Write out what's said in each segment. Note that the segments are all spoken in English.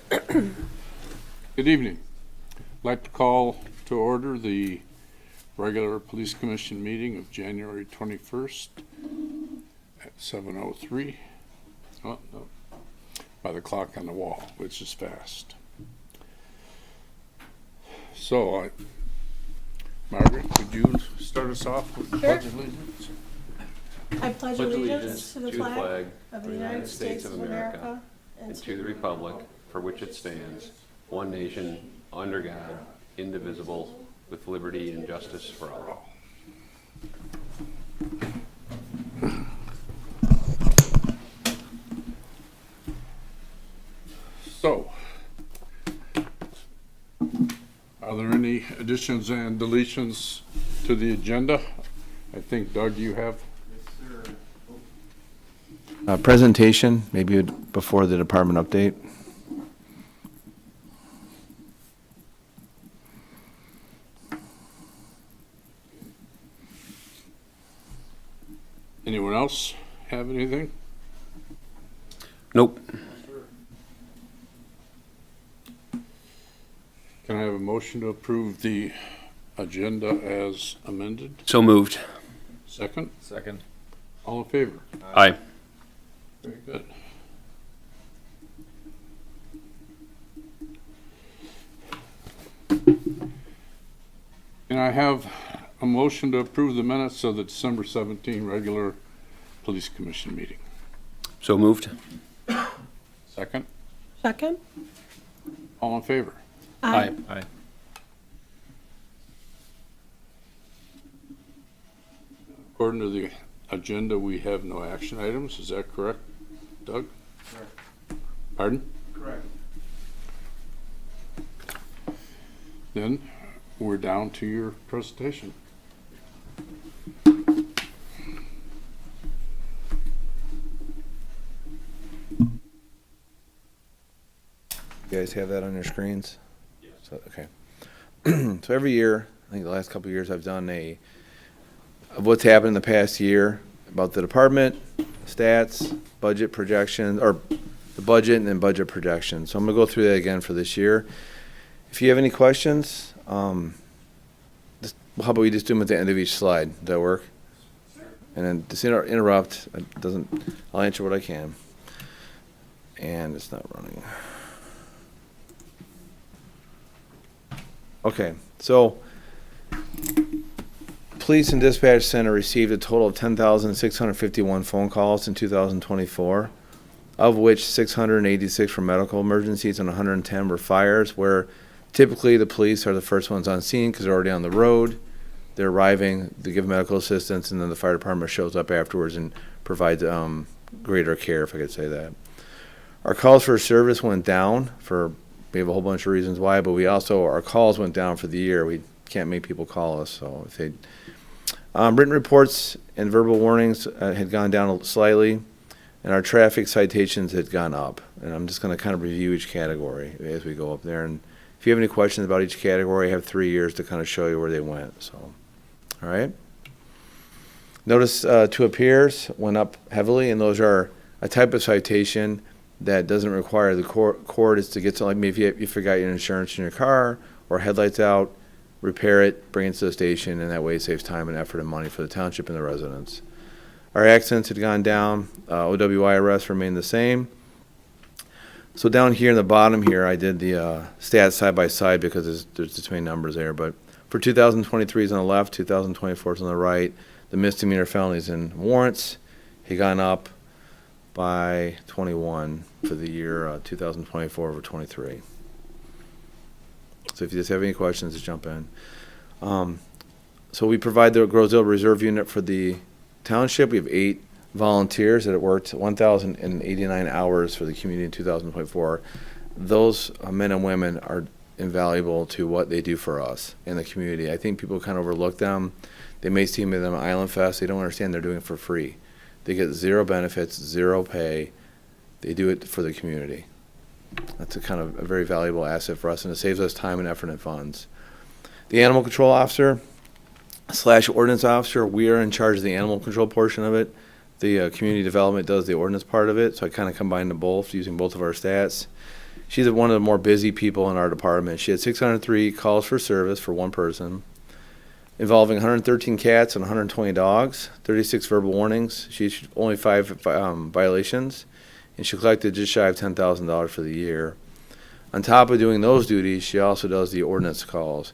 Good evening. I'd like to call to order the regular Police Commission meeting of January 21st at 7:03. Oh, no, by the clock on the wall, which is fast. So, Margaret, could you start us off with the Pledge of Allegiance? I pledge allegiance to the flag of the United States of America and to the republic for which it stands, one nation, under God, indivisible, with liberty and justice for all. So, are there any additions and deletions to the agenda? I think, Doug, you have. Presentation, maybe before the department update. Anyone else have anything? Nope. Can I have a motion to approve the agenda as amended? So moved. Second? Second. All in favor? Aye. Very good. Can I have a motion to approve the minutes of the December 17 regular Police Commission meeting? So moved. Second? Second. All in favor? Aye. Aye. According to the agenda, we have no action items. Is that correct, Doug? Correct. Pardon? Correct. Then we're down to your presentation. You guys have that on your screens? Yes. So, okay. So every year, I think the last couple of years, I've done of what's happened in the past year about the department, stats, budget projections, or the budget and then budget projections. So I'm going to go through that again for this year. If you have any questions, how about we just do them at the end of each slide? Does that work? Sure. And then just interrupt. I'll answer what I can. And it's not running. Okay, so Police and Dispatch Center received a total of 10,651 phone calls in 2024, of which 686 were medical emergencies and 110 were fires, where typically the police are the first ones on scene because they're already on the road. They're arriving, they give medical assistance, and then the fire department shows up afterwards and provides greater care, if I could say that. Our calls for service went down we have a whole bunch of reasons why, but our calls went down for the year. We can't make people call us, so if they written reports and verbal warnings had gone down slightly, and our traffic citations had gone up. And I'm just going to kind of review each category as we go up there. And if you have any questions about each category, I have 3 years to kind of show you where they went. So, all right. Notice to appears went up heavily, and those are a type of citation that doesn't require the court is to get to, like maybe if you forgot your insurance in your car or headlights out, repair it, bring it to the station, and that way it saves time and effort and money for the township and the residents. Our accidents had gone down. OWI arrests remained the same. So down here in the bottom here, I did the stats side by side because there's the main numbers there. But for 2023 is on the left, 2024 is on the right. The misdemeanor felonies and warrants had gone up by 21 for the year 2024 over 23. So if you just have any questions, just jump in. So we provide the Grosville Reserve Unit for the township. We have 8 volunteers that have worked 1,089 hours for the community in 2024. Those men and women are invaluable to what they do for us in the community. I think people kind of overlook them. They may see them at Island Fest. They don't understand they're doing it for free. They get 0 benefits, 0 pay. They do it for the community. That's a kind of a very valuable asset for us, and it saves us time and effort and funds. The animal control officer / ordinance officer, we are in charge of the animal control portion of it. The community development does the ordinance part of it, so I kind of combine them both using both of our stats. she's one of the more busy people in our department. She had 603 calls for service for one person, involving 113 cats and 120 dogs, 36 verbal warnings. She issued only 5 violations, and she collected just shy of $10,000 for the year. On top of doing those duties, she also does the ordinance calls.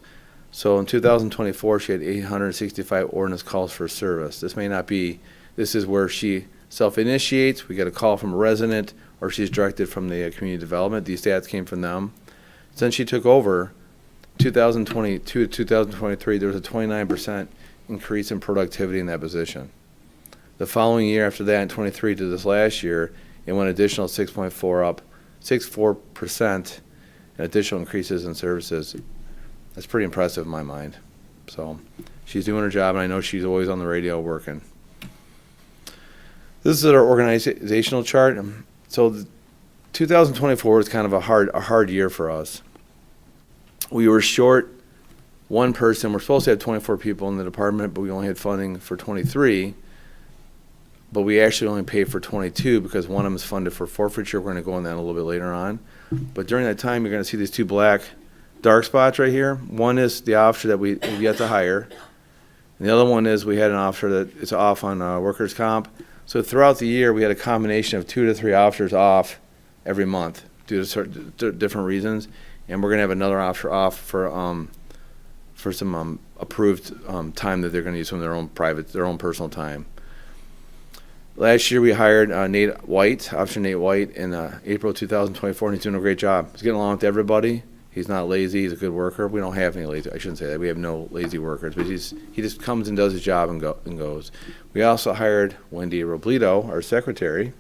So in 2024, she had 865 ordinance calls for service. This is where she self-initiates. We get a call from a resident, or she's directed from the community development. These stats came from them. Since she took over, 2022 to 2023, there was a 29% increase in productivity in that position. The following year after that, in 23 to this last year, it went additional 6.4% in additional increases in services. That's pretty impressive in my mind. So she's doing her job, and I know she's always on the radio working. This is our organizational chart. So 2024 was kind of a hard year for us. We were short one person. We're supposed to have 24 people in the department, but we only had funding for 23. But we actually only paid for 22 because one of them is funded for forfeiture. We're going to go on that a little bit later on. But during that time, you're going to see these 2 black dark spots right here. One is the officer that we've yet to hire. And the other one is we had an officer that is off on workers' comp. So throughout the year, we had a combination of 2 to 3 officers off every month due to certain different reasons. And we're going to have another officer off for some approved time that they're going to use from their own personal time. Last year we hired Officer Nate White, in April 2024, and he's doing a great job. He's getting along with everybody. He's not lazy. He's a good worker. We don't have any lazy. I shouldn't say that. We have no lazy workers, but he just comes and does his job and goes. We also hired Wendy Robledo, our secretary.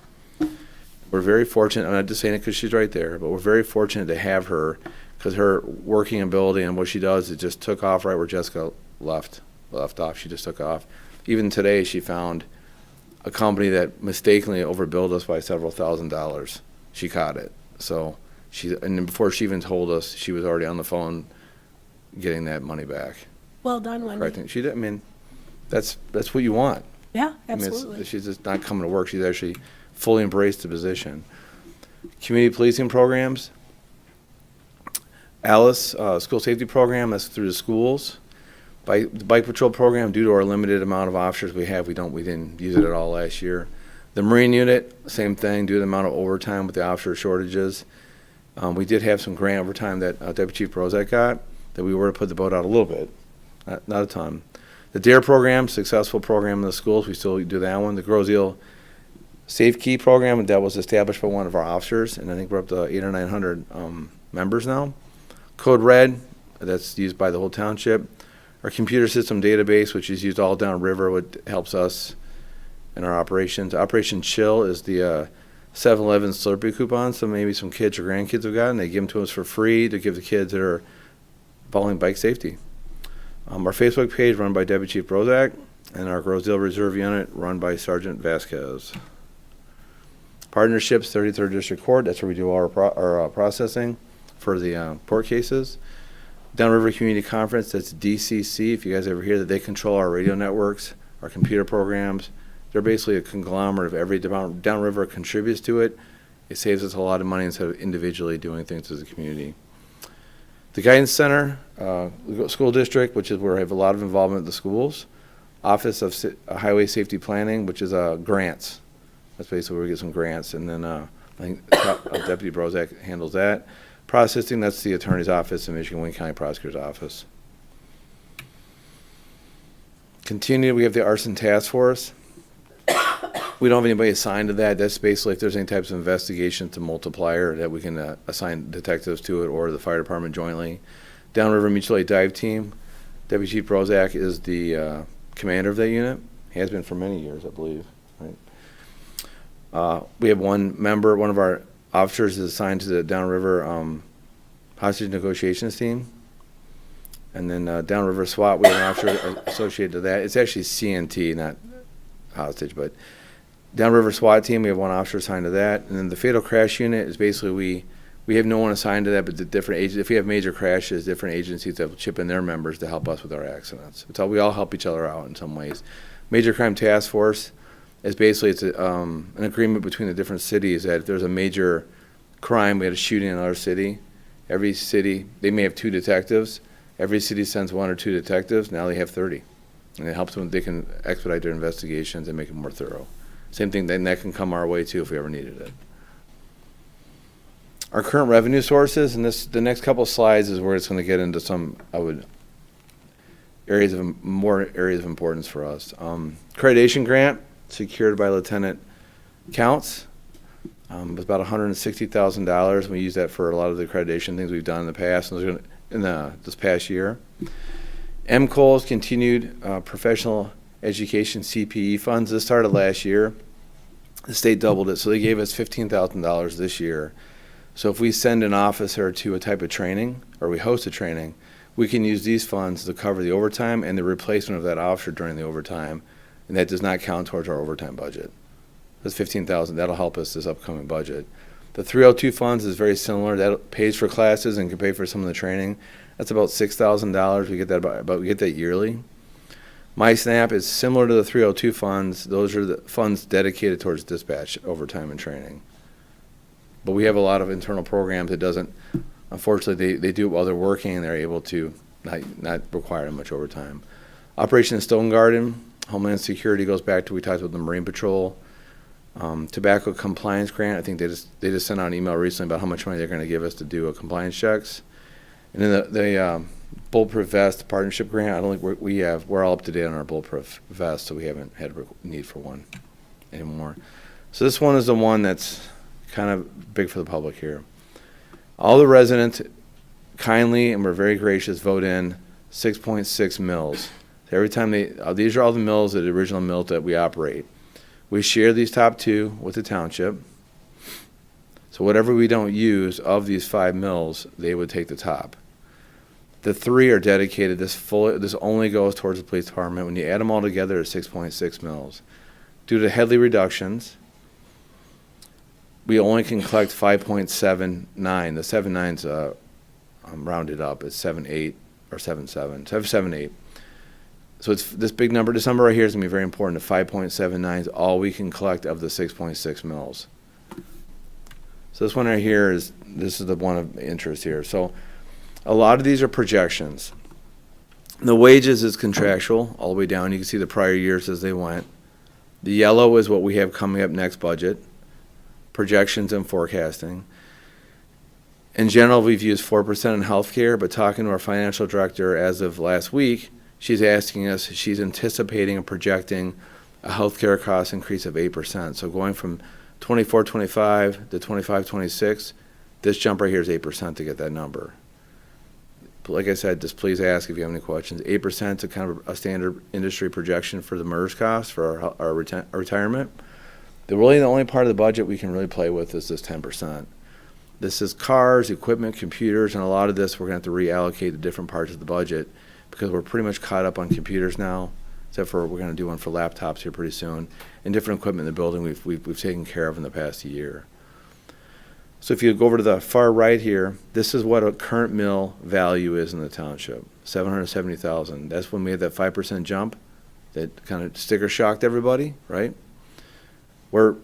We're very fortunate. I'm not just saying it because she's right there, but we're very fortunate to have her because her working ability and what she does, it just took off right where Jessica left off. She just took off. Even today, she found a company that mistakenly overbilled us by several $1,000s. She caught it. So and before she even told us, she was already on the phone getting that money back. Well done, Wendy. Correcting. She did. I mean, that's what you want. Yeah, I mean, absolutely. she's just not coming to work. She's actually fully embraced the position. Community policing programs. Alice, school safety program, that's through the schools. The bike patrol program, due to our limited amount of officers we have, we didn't use it at all last year. The Marine unit, same thing, due to the amount of overtime with the officer shortages. We did have some grant overtime that Deputy Chief Brozak got, that we were to put the boat out a little bit, not a ton. The DARE program, successful program in the schools, we still do that one. The Grosse Ile Safe Key program, that was established by one of our officers, and I think we're up to 800 or 900 members now. Code Red, that's used by the whole township. Our computer system database, which is used all downriver, what helps us in our operations. Operation Chill is the 7-Eleven Slurpee coupons, so maybe some kids or grandkids have gotten. They give them to us for free to give the kids that are following bike safety. Our Facebook page run by Deputy Chief Brozak, and our Grosse Ile Reserve Unit run by Sergeant Vasquez. Partnerships, 33rd District Court, that's where we do all our processing for the court cases. Downriver Community Conference, that's DCC, if you guys ever hear that, they control our radio networks, our computer programs. They're basically a conglomerate of every downriver contributes to it. It saves us a lot of money instead of individually doing things as a community. The Guidance Center, School District, which is where I have a lot of involvement with the schools. Office of Highway Safety Planning, which is grants. That's basically where we get some grants. And then I think Deputy Brozak handles that. Processing, that's the Attorney's Office and Michigan Wayne County Prosecutor's Office. Continue, we have the Arson Task Force. We don't have anybody assigned to that. That's basically if there's any types of investigation to multiplier that we can assign detectives to it or the fire department jointly. Downriver Mutual Aid Dive Team. Deputy Chief Brozak is the commander of that unit. He has been for many years, I believe. Right. We have one of our officers is assigned to the Downriver Hostage Negotiations Team. And then Downriver SWAT, we have an officer associated to that. It's actually CNT, not hostage, but Downriver SWAT Team, we have one officer assigned to that. And then the Fatal Crash Unit is basically we have no one assigned to that, but the different agents, if we have major crashes, different agencies that will chip in their members to help us with our accidents. We all help each other out in some ways. Major Crime Task Force is basically an agreement between the different cities that if there's a major crime, we had a shooting in our city. Every city, they may have 2 detectives. Every city sends 1 or 2 detectives. Now they have 30. And it helps them, they can expedite their investigations and make it more thorough. Same thing, then that can come our way too if we ever needed it. Our current revenue sources, and the next couple of slides is where it's going to get into some, more areas of importance for us. Accreditation grant secured by Lieutenant Counts. It was about $160,000. We use that for a lot of the accreditation things we've done in the past, this past year. MCOL's continued professional education CPE funds. This started last year. The state doubled it, so they gave us $15,000 this year. So if we send an officer to a type of training, or we host a training, we can use these funds to cover the overtime and the replacement of that officer during the overtime, and that does not count towards our overtime budget. That's $15,000. That'll help us this upcoming budget. The 302 funds is very similar. That pays for classes and can pay for some of the training. That's about $6,000. We get that we get that yearly. MySnap is similar to the 302 funds. Those are the funds dedicated towards dispatch, overtime, and training. But we have a lot of internal programs that doesn't. Unfortunately, they do it while they're working, and they're able to not require much overtime. Operation Stone Garden, Homeland Security goes back to we talked about the Marine Patrol. Tobacco compliance grant. I think they just sent out an email recently about how much money they're going to give us to do compliance checks. And then the bulletproof vest partnership grant. I don't think we're all up to date on our bulletproof vest, so we haven't had need for one anymore. So this one is the one that's kind of big for the public here. All the residents kindly and we're very gracious vote in 6.6 mills. So every time these are all the mills, the original mills that we operate. We share these top 2 with the township. So whatever we don't use of these 5 mills, they would take the top. The 3 are dedicated. This only goes towards the police department. When you add them all together, it's 6.6 mills. Due to Headley reductions, we only can collect 5.79. The 79's rounded up. It's 7.8 or 7.7. 7.8. So it's this big number. This number right here is going to be very important. The 5.79 is all we can collect of the 6.6 mills. So this one right here is the one of interest here. So a lot of these are projections. The wages is contractual all the way down. You can see the prior years as they went. The yellow is what we have coming up next budget, projections and forecasting. In general, we've used 4% in healthcare, but talking to our financial director as of last week, she's asking us, she's anticipating and projecting a healthcare cost increase of 8%. So going from 24-25 to 25-26, this jump right here is 8% to get that number. But like I said, just please ask if you have any questions. 8% is kind of a standard industry projection for the MERS cost for our retirement. The only part of the budget we can really play with is this 10%. This is cars, equipment, computers, and a lot of this we're going to have to reallocate to different parts of the budget because we're pretty much caught up on computers now, except for we're going to do one for laptops here pretty soon, and different equipment in the building we've taken care of in the past year. So if you go over to the far right here, this is what a current mill value is in the township, $770,000. That's when we had that 5% jump that kind of sticker shocked everybody, right? We're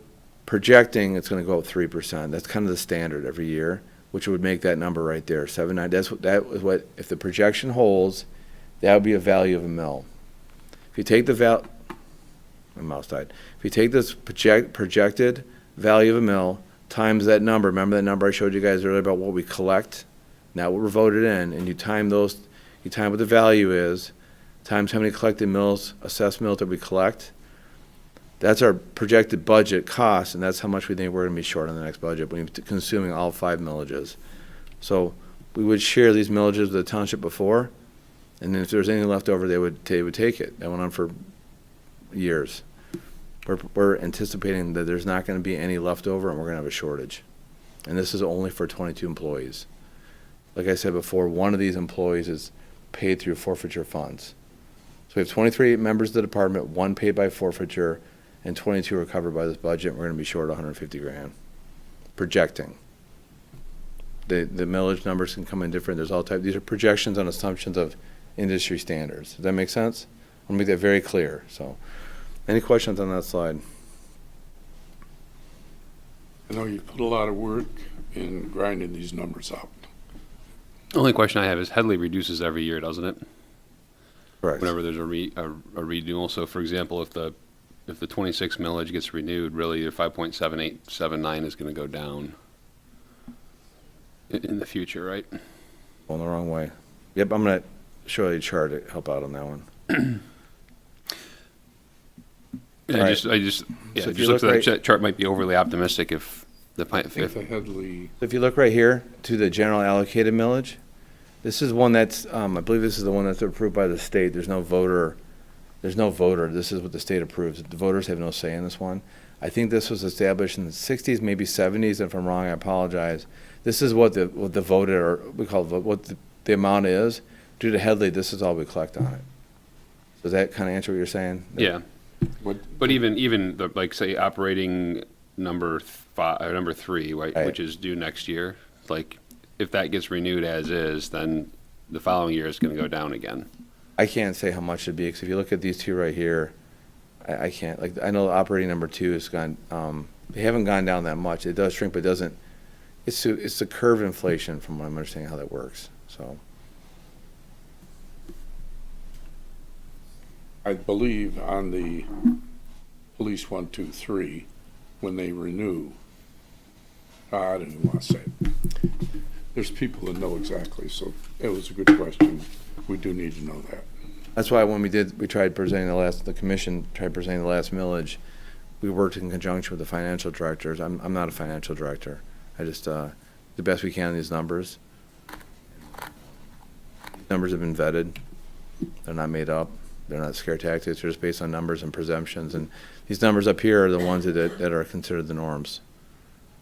projecting it's going to go up 3%. That's kind of the standard every year, which would make that number right there, 790. That was what if the projection holds, that would be a value of a mill. If you take the my mouse died. If you take this projected value of a mill times that number, remember that number I showed you guys earlier about what we collect, not what we're voted in, and you time what the value is, times how many collected mills, assessed mills that we collect. That's our projected budget cost, and that's how much we think we're going to be short on the next budget when you're consuming all 5 millages. So we would share these millages with the township before, and then if there was anything left over, they would take it. That went on for years. We're anticipating that there's not going to be any left over, and we're going to have a shortage. And this is only for 22 employees. Like I said before, one of these employees is paid through forfeiture funds. So we have 23 members of the department, 1 paid by forfeiture, and 22 are covered by this budget. We're going to be short $150,000. Projecting. The millage numbers can come in different. There's all types. These are projections on assumptions of industry standards. Does that make sense? I want to make that very clear. So, any questions on that slide? I know you put a lot of work in grinding these numbers up. The only question I have is Headley reduces every year, doesn't it? Correct. Whenever there's a renewal. So for example, if the 26 millage gets renewed, really your 5.7879 is going to go down in the future, right? Going the wrong way. Yep, I'm going to show you a chart to help out on that one. I Right. just, yeah, So if it you just looks look like that chart might be overly optimistic if the I think if the Headley, If you look right here to the general allocated millage, this is one that's, I believe this is the one that's approved by the state. There's no voter. This is what the state approves. The voters have no say in this one. I think this was established in the 60s, maybe 70s. If I'm wrong, I apologize. This is what the voted, or we call it, what the amount is. Due to Headley, this is all we collect on it. Does that kind of answer what you're saying? yeah. what, But even the, like, say, operating number 3, right, Right. which is due next year, like, if that gets renewed as is, then the following year is going to go down again. I can't say how much it'd be, because if you look at these two right here, I can't, like, I know operating number 2 has gone, they haven't gone down that much. It does shrink, but it doesn't, it's the curve inflation from what I'm understanding how that works, so. I believe on the police 1, 2, 3, when they renew, I don't even want to say it. There's people that know exactly, so it was a good question. We do need to know that. That's why when we tried presenting the commission tried presenting the last millage, we worked in conjunction with the financial directors. I'm not a financial director. I just, the best we can on these numbers. Numbers have been vetted. They're not made up. They're not scare tactics. They're just based on numbers and presumptions. And these numbers up here are the ones that are considered the norms.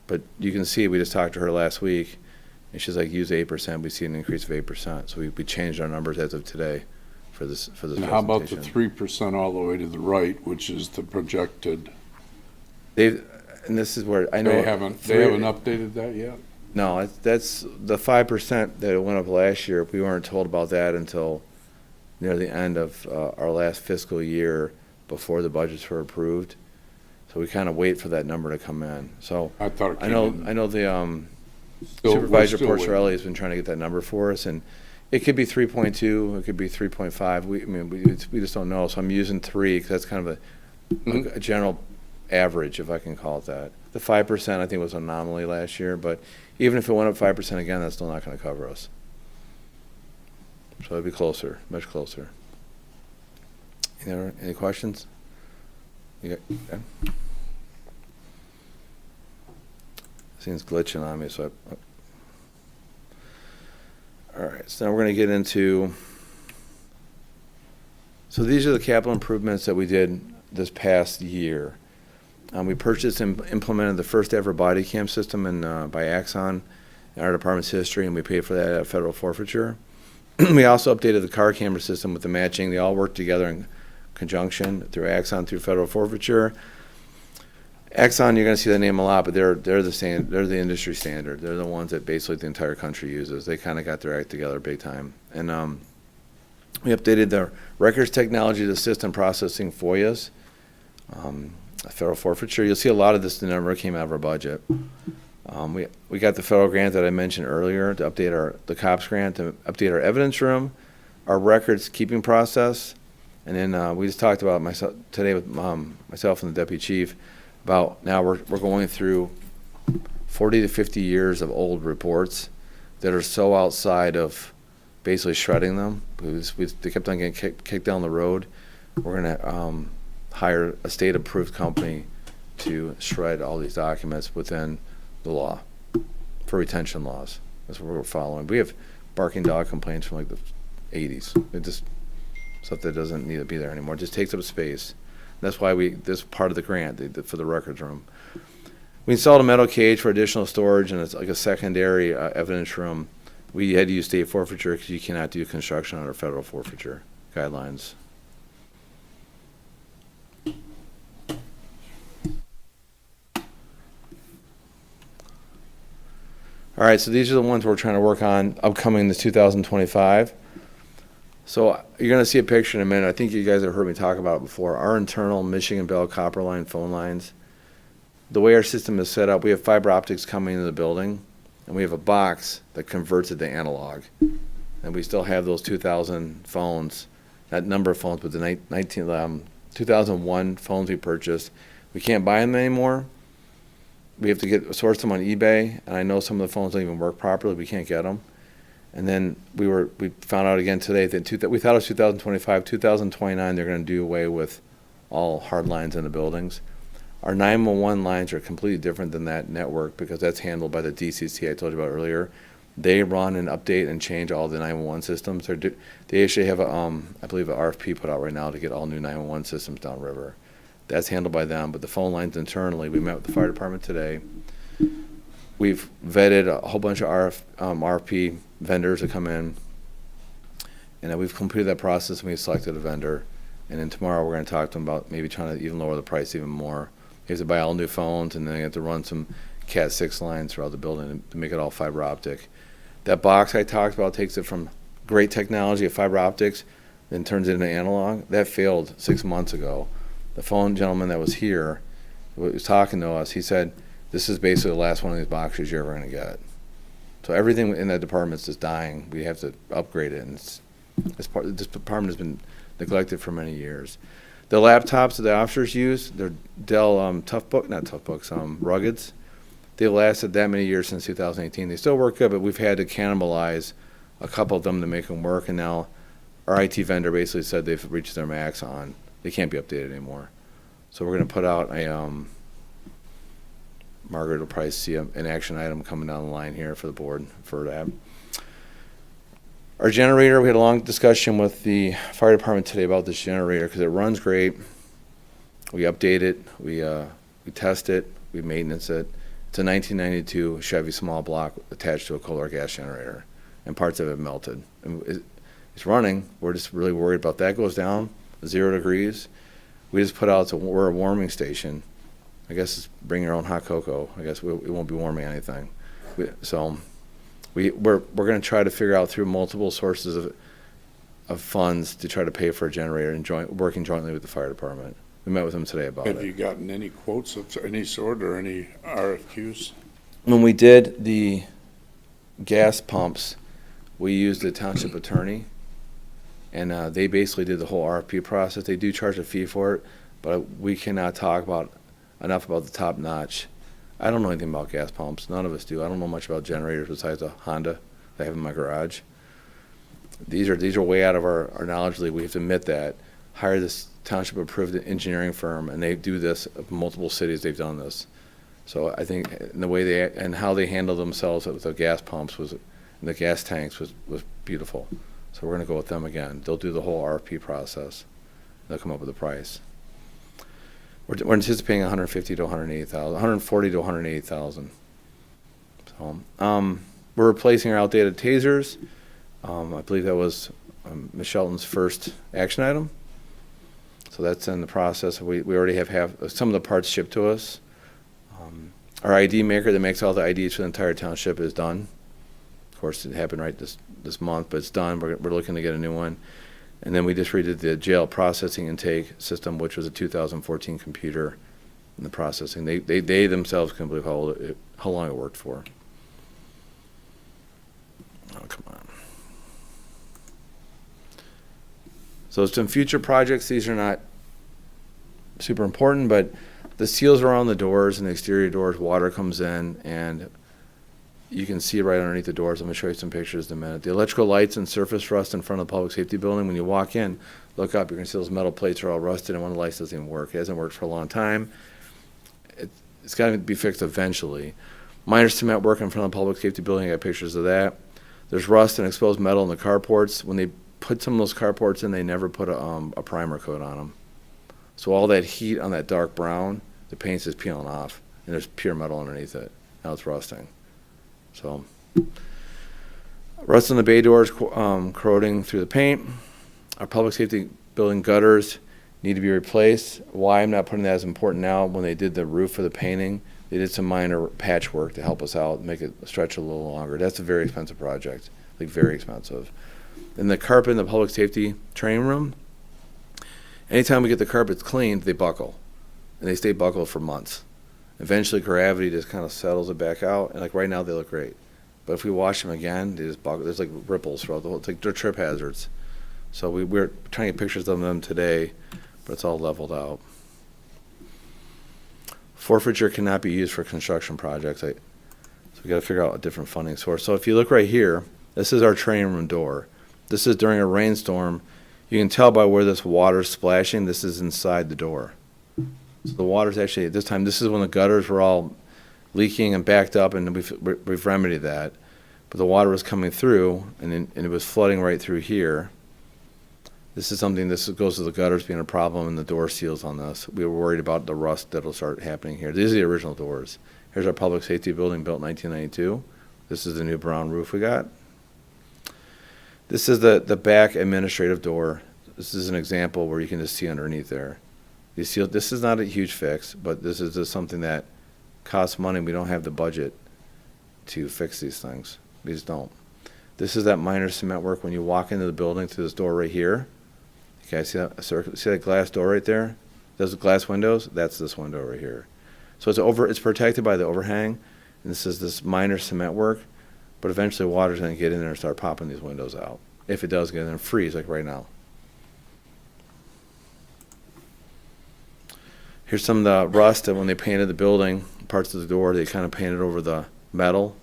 But you can see, we just talked to her last week, and she's like, use 8%. We see an increase of 8%. So we changed our numbers as of today for this And how about the presentation. 3% all the way to the right, which is the projected? And this is where I know They haven't updated that yet? No, that's the 5% that went up last year. We weren't told about that until near the end of our last fiscal year, before the budgets were approved. So we kind of wait for that number to come in. So I thought it I came know in. the We're Supervisor still waiting. Porcelli has been trying to get that number for us, and it could be 3.2, it could be 3.5. We just don't know. So I'm using 3 because that's kind of a general average, if I can call it that. The 5% I think was an anomaly last year, but even if it went up 5% again, that's still not going to cover us. So it'd be closer, much closer. Any questions? Yeah. Seems glitching on me, so all right, so now we're going to get into, so these are the capital improvements that we did this past year. We purchased and implemented the first ever body cam system by Axon in our department's history, and we paid for that at federal forfeiture. We also updated the car camera system with the matching. They all work together in conjunction through Axon, through federal forfeiture. Axon, you're going to see that name a lot, but they're the industry standard. They're the ones that basically the entire country uses. They kind of got their act together big time. And we updated the records technology to system processing FOIAs, federal forfeiture. You'll see a lot of this, the number came out of our budget. We got the federal grant that I mentioned earlier to update the COPS grant, to update our evidence room, our records keeping process, and then we just talked about today with myself and the deputy chief about now we're going through 40 to 50 years of old reports that are so outside of basically shredding them because they kept on getting kicked down the road. We're going to hire a state-approved company to shred all these documents within the law for retention laws. That's what we're following. We have barking dog complaints from like the 80s. It just stuff that doesn't need to be there anymore. It just takes up space. That's why this part of the grant for the records room. We installed a metal cage for additional storage, and it's like a secondary evidence room. We had to use state forfeiture because you cannot do construction under federal forfeiture guidelines. All right, so these are the ones we're trying to work on upcoming to 2025. So you're going to see a picture in a minute. I think you guys have heard me talk about it before. Our internal Michigan Bell copper line phone lines, the way our system is set up, we have fiber optics coming into the building. and we have a box that converts it to analog. And we still have those 2000 phones, that number of phones, but the 2001 phones we purchased. We can't buy them anymore. We have to source them on eBay, and I know some of the phones don't even work properly. We can't get them. And then we found out again today that we thought it was 2025, 2029. They're going to do away with all hard lines in the buildings. Our 911 lines are completely different than that network because that's handled by the DCC I told you about earlier. They run and update and change all the 911 systems. They actually have I believe, an RFP put out right now to get all new 911 systems downriver. That's handled by them, but the phone lines internally, we met with the fire department today. We've vetted a whole bunch of RFP vendors to come in, and we've completed that process, and we've selected a vendor. And then tomorrow we're going to talk to them about maybe trying to even lower the price even more. You have to buy all new phones, and then you have to run some Cat 6 lines throughout the building to make it all fiber optic. That box I talked about takes it from great technology of fiber optics, then turns it into analog. That failed 6 months ago. The phone gentleman that was here, who was talking to us, he said, this is basically the last one of these boxes you're ever going to get. So everything in that department is just dying. We have to upgrade it, and this department has been neglected for many years. The laptops that the officers use, they're Dell Ruggeds. They've lasted that many years since 2018. They still work good, but we've had to cannibalize a couple of them to make them work, and now our IT vendor basically said they've reached their max on. They can't be updated anymore. So we're going to put out a Margaret will probably see an action item coming down the line here for the board for that. Our generator, we had a long discussion with the fire department today about this generator because it runs great. We update it, we test it, we maintenance it. It's a 1992 Chevy small block attached to a coal or gas generator, and parts of it melted. And it's running. We're just really worried about that. Goes down 0 degrees. We just put out we're a warming station. I guess it's bring your own hot cocoa. I guess we won't be warming anything. We're going to try to figure out through multiple sources of funds to try to pay for a generator and working jointly with the fire department. We met with them today about it. Have you gotten any quotes of any sort or any RFQs? When we did the gas pumps, we used the township attorney, and they basically did the whole RFP process. They do charge a fee for it, but we cannot talk enough about the top notch. I don't know anything about gas pumps. None of us do. I don't know much about generators besides a Honda that I have in my garage. These are way out of our knowledge league. We have to admit that. Hire this township-approved engineering firm, and they do this in multiple cities. They've done this. So I think in the way and how they handle themselves with the gas pumps and the gas tanks was beautiful. So we're going to go with them again. They'll do the whole RFP process. They'll come up with a price. We're anticipating 150 to 180,000, 140 to 180,000. So we're replacing our outdated tasers. I believe that was Ms. Shelton's first action item. So that's in the process. We already have some of the parts shipped to us. Our ID maker that makes all the IDs for the entire township is done. Of course, it happened right this month, but it's done. We're looking to get a new one. And then we just redid the jail processing intake system, which was a 2014 computer in the processing. They themselves couldn't believe how long it worked for. Oh, come on. So some future projects, these are not super important, but the seals around the doors and the exterior doors, water comes in, and you can see right underneath the doors. I'm going to show you some pictures in a minute. The electrical lights and surface rust in front of the public safety building. When you walk in, look up, you're going to see those metal plates are all rusted, and one of the lights doesn't even work. It hasn't worked for a long time. It's got to be fixed eventually. Minor cement work in front of the public safety building. I got pictures of that. There's rust and exposed metal in the carports. When they put some of those carports in, they never put a primer coat on them. So all that heat on that dark brown, the paint's just peeling off, and there's pure metal underneath it. Now it's rusting. So rust on the bay doors, corroding through the paint. Our public safety building gutters need to be replaced. Why I'm not putting that as important now, when they did the roof for the painting, they did some minor patchwork to help us out, make it stretch a little longer. That's a very expensive project, like very expensive. And the carpet in the public safety training room, anytime we get the carpets cleaned, they buckle. And they stay buckled for months. Eventually gravity just kind of settles it back out, and like right now they look great. But if we wash them again, they just bog, there's like ripples throughout the whole, it's like they're trip hazards. So we're trying to get pictures of them today, but it's all leveled out. Forfeiture cannot be used for construction projects. So we gotta figure out a different funding source. So if you look right here, this is our training room door. This is during a rainstorm. You can tell by where this water's splashing, this is inside the door. So the water's actually, at this time, this is when the gutters were all leaking and backed up, and we've remedied that. But the water was coming through, and it was flooding right through here. This is something, this goes to the gutters being a problem and the door seals on this. We were worried about the rust that'll start happening here. These are the original doors. Here's our public safety building built in 1992. This is the new brown roof we got. This is the back administrative door. This is an example where you can just see underneath there. You see, this is not a huge fix, but this is just something that costs money. We don't have the budget to fix these things. We just don't. This is that minor cement work when you walk into the building through this door right here. Okay, see that glass door right there? Those glass windows? That's this window right here. So it's protected by the overhang, and this is this minor cement work, but eventually water's gonna get in there and start popping these windows out. If it does get in there and freeze like right now. Here's some of the rust that when they painted the building, parts of the door, they kind of painted over the metal,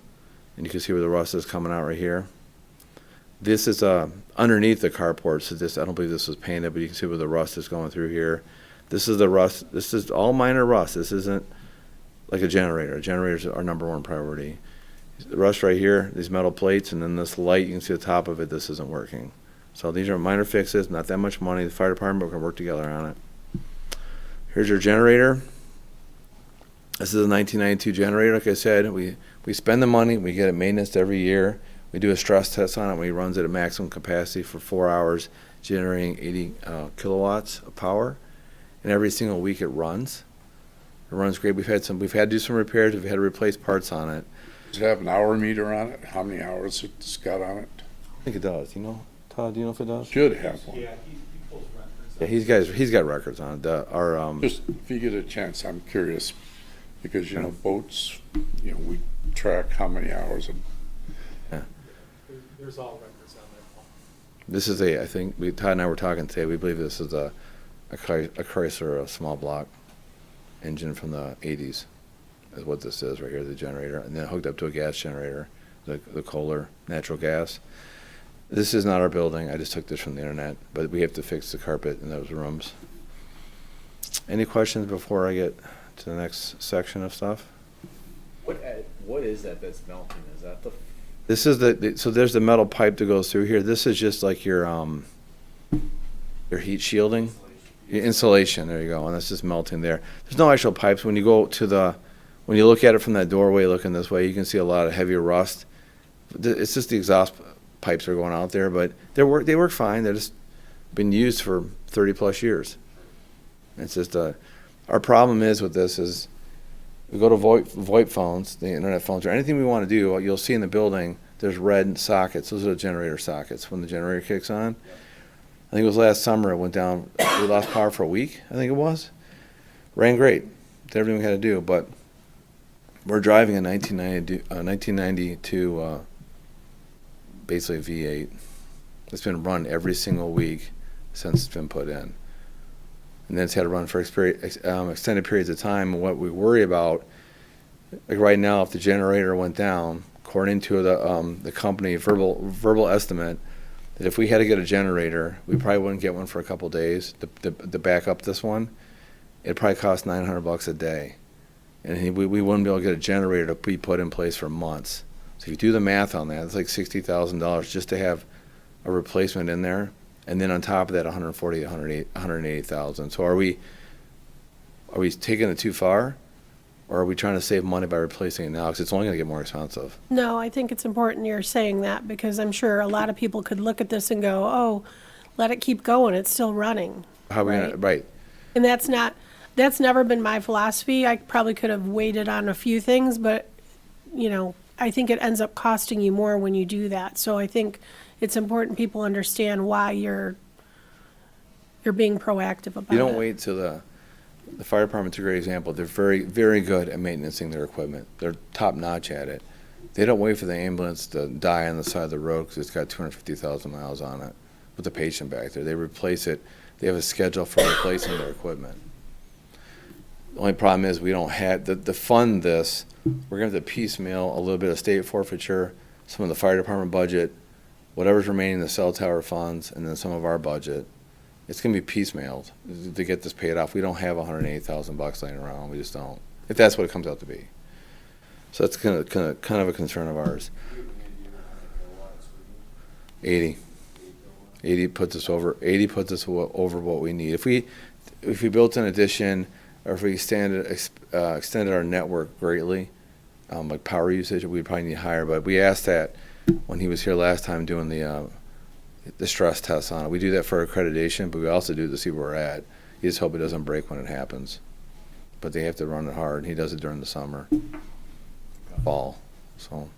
and you can see where the rust is coming out right here. This is underneath the carport, so this, I don't believe this was painted, but you can see where the rust is going through here. This is the rust, this is all minor rust. This isn't like a generator. Generators are our #1 priority. The rust right here, these metal plates, and then this light, you can see the top of it, this isn't working. So these are minor fixes, not that much money. The fire department can work together on it. Here's your generator. This is a 1992 generator. Like I said, we spend the money, we get it maintenance every year. We do a stress test on it when it runs at a maximum capacity for 4 hours, generating 80 kilowatts of power. And every single week it runs. It runs great. We've had to do some repairs. We've had to replace parts on it. Does it have an hour meter on it? How many hours it's got on it? I think it does. You know, Todd, do you know if it does? Should have one. Yeah, he pulls records. Yeah, he's got records on it. Just if you get a chance, I'm curious, because you know boats, you know, we track how many hours. There's all records on that one. This is I think Todd and I were talking today. We believe this is a Chrysler, a small block engine from the 80s. Is what this is right here, the generator, and then hooked up to a gas generator, the Kohler natural gas. This is not our building. I just took this from the internet, but we have to fix the carpet in those rooms. Any questions before I get to the next section of stuff? What is that that's melting? Is that the? This is so there's the metal pipe that goes through here. This is just like your heat shielding, your insulation. There you go, and that's just melting there. There's no actual pipes. When you go to when you look at it from that doorway, looking this way, you can see a lot of heavy rust. It's just the exhaust pipes are going out there, but they work fine. They're just been used for 30 plus years. It's just our problem is with this is we go to VoIP phones, the internet phones, or anything we want to do. You'll see in the building there's red sockets. Those are the generator sockets. When the generator kicks on, I think it was last summer. It went down. We lost power for a week. I think it was. Ran great. Did everything we had to do, but we're driving a 1992 basically V8. It's been run every single week since it's been put in. And then it's had to run for extended periods of time. And what we worry about, like right now, if the generator went down, according to the company verbal estimate, that if we had to get a generator, we probably wouldn't get one for a couple days to back up this one. It'd probably cost $900 a day. And we wouldn't be able to get a generator to be put in place for months. So if you do the math on that, it's like $60,000 just to have a replacement in there, and then on top of that, $180,000. So are we taking it too far, or are we trying to save money by replacing it now? Because it's only going to get more expensive. No, I think it's important you're saying that, because I'm sure a lot of people could look at this and go, oh, let it keep going, it's still running. How are we gonna, right? And that's never been my philosophy. I probably could have waited on a few things, but, you know, I think it ends up costing you more when you do that. So I think it's important people understand why you're being proactive about it. You don't wait till the fire department's a great example. They're very, very good at maintaining their equipment. They're top notch at it. They don't wait for the ambulance to die on the side of the road because it's got 250,000 miles on it with the patient back there. They replace it. They have a schedule for replacing their equipment. The only problem is we don't have, to fund this, we're going to have to piecemeal a little bit of state forfeiture, some of the fire department budget, whatever's remaining in the cell tower funds, and then some of our budget. It's going to be piecemealed to get this paid off. We don't have $180,000 laying around. We just don't, if that's what it comes out to be. So that's kind of a concern of ours. 80. 80 puts us over. 80 puts us over what we need. If we built an addition, or if we extended our network greatly, like power usage, we'd probably need higher. But we asked that when he was here last time doing the stress tests on it. We do that for accreditation, but we also do it to see where we're at. You just hope it doesn't break when it happens. But they have to run it hard, and he does it during the summer, fall. So.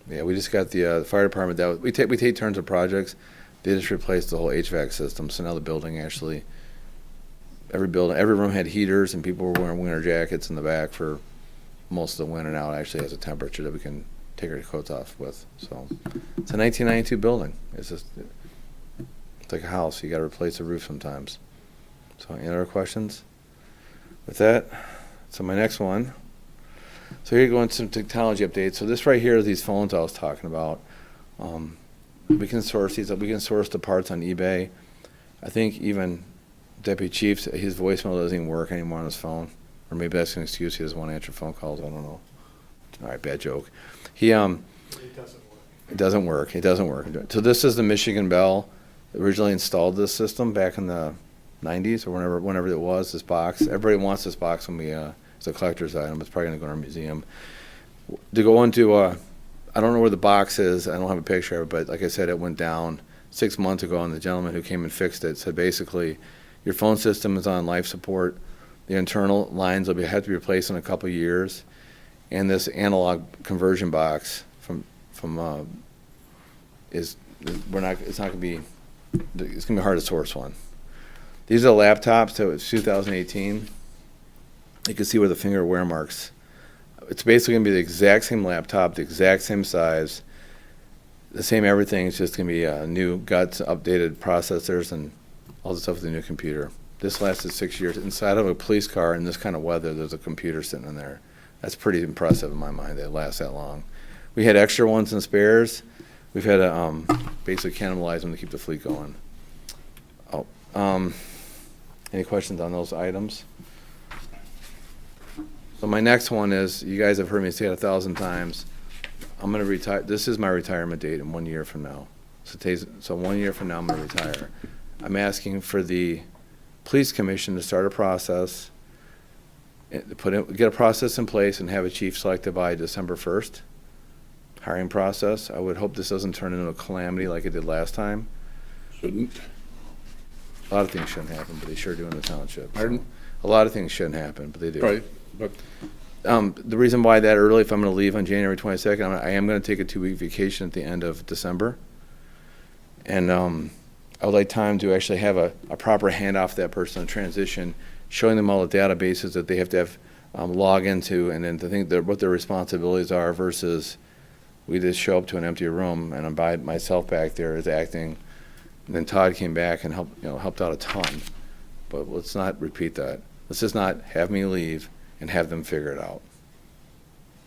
Yeah, we just got the fire department. We take turns of projects. They just replaced the whole HVAC system, so now the building actually, every room had heaters, and people were wearing winter jackets in the back for most of the winter. Now it actually has a temperature that we can take our coats off with. So it's a 1992 building. It's like a house. You got to replace the roof sometimes. So any other questions? With that, so my next one. So here you go into some technology updates. So this right here are these phones I was talking about. We can source these. We can source the parts on eBay. I think even Deputy Chief's, his voicemail doesn't even work anymore on his phone. Or maybe that's an excuse. He doesn't want to answer phone calls. I don't know. All right, bad joke. It doesn't work. It doesn't work. It doesn't work. So this is the Michigan Bell. Originally installed this system back in the 90s or whenever it was, this box. Everybody wants this box when it's a collector's item. It's probably going to go in our museum. To go into, I don't know where the box is. I don't have a picture of it, but like I said, it went down 6 months ago, and the gentleman who came and fixed it said basically your phone system is on life support. The internal lines will have to be replaced in a couple of years, and this analog conversion box it's not going to be, it's going to be hard to source one. These are the laptops, so it's 2018. You can see where the finger wear marks. It's basically going to be the exact same laptop, the exact same size, the same everything. It's just going to be new guts, updated processors, and all the stuff with the new computer. This lasted 6 years. Inside of a police car in this kind of weather, there's a computer sitting in there. That's pretty impressive in my mind that it lasts that long. We had extra ones and spares. We've had to basically cannibalize them to keep the fleet going. Any questions on those items? So my next one is, you guys have heard me say it 1,000 times. I'm going to retire. This is my retirement date in 1 year from now. So 1 year from now, I'm going to retire. I'm asking for the police commission to start a process, get a process in place and have a chief selected by December 1st. Hiring process. I would hope this doesn't turn into a calamity like it did last time. Shouldn't. A lot of things shouldn't happen, but they sure do in the township. Pardon? A lot of things shouldn't happen, but they do. Right, but The reason why that early, if I'm going to leave on January 22nd, I am going to take a 2-week vacation at the end of December. And I would like time to actually have a proper handoff to that person in transition, showing them all the databases that they have to have log into, and then to think what their responsibilities are versus we just show up to an empty room and I'm by myself back there as acting. And then Todd came back and helped out a ton. But let's not repeat that. Let's just not have me leave and have them figure it out.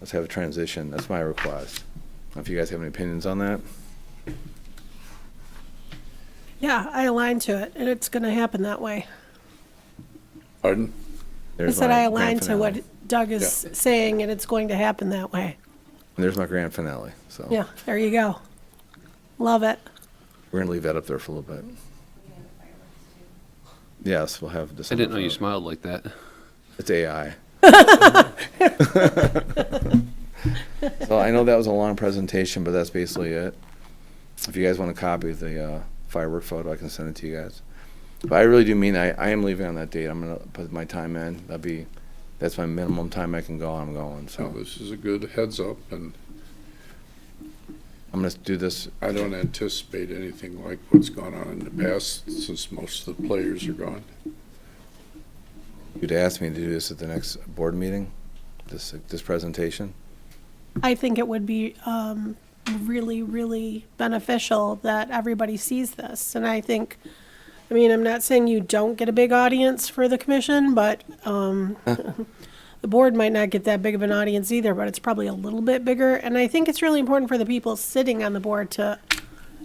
Let's have a transition. That's my request. If you guys have any opinions on that. Yeah, I align to it, and it's going to happen that way. pardon? I said I align grand to finale. what Doug is saying, and it's going to happen that way. And there's my grand finale. So Yeah, there you go. Love it. we're gonna leave that up there for a little bit. Yes, we'll have I December. didn't know you 4th. smiled like that. It's AI. So I know that was a long presentation, but that's basically it. If you guys want a copy of the firework photo, I can send it to you guys. But I really do mean I am leaving on that date. I'm gonna put my time in. That's my minimum time I can go. I'm going. So So this is a good heads up, and I'm gonna do this. I don't anticipate anything like what's gone on in the past, since most of the players are gone. You'd ask me to do this at the next board meeting. this presentation? I think it would be really, really beneficial that everybody sees this. And I think, I mean, I'm not saying you don't get a big audience for the commission, but the board might not get that big of an audience either, but it's probably a little bit bigger. And I think it's really important for the people sitting on the board to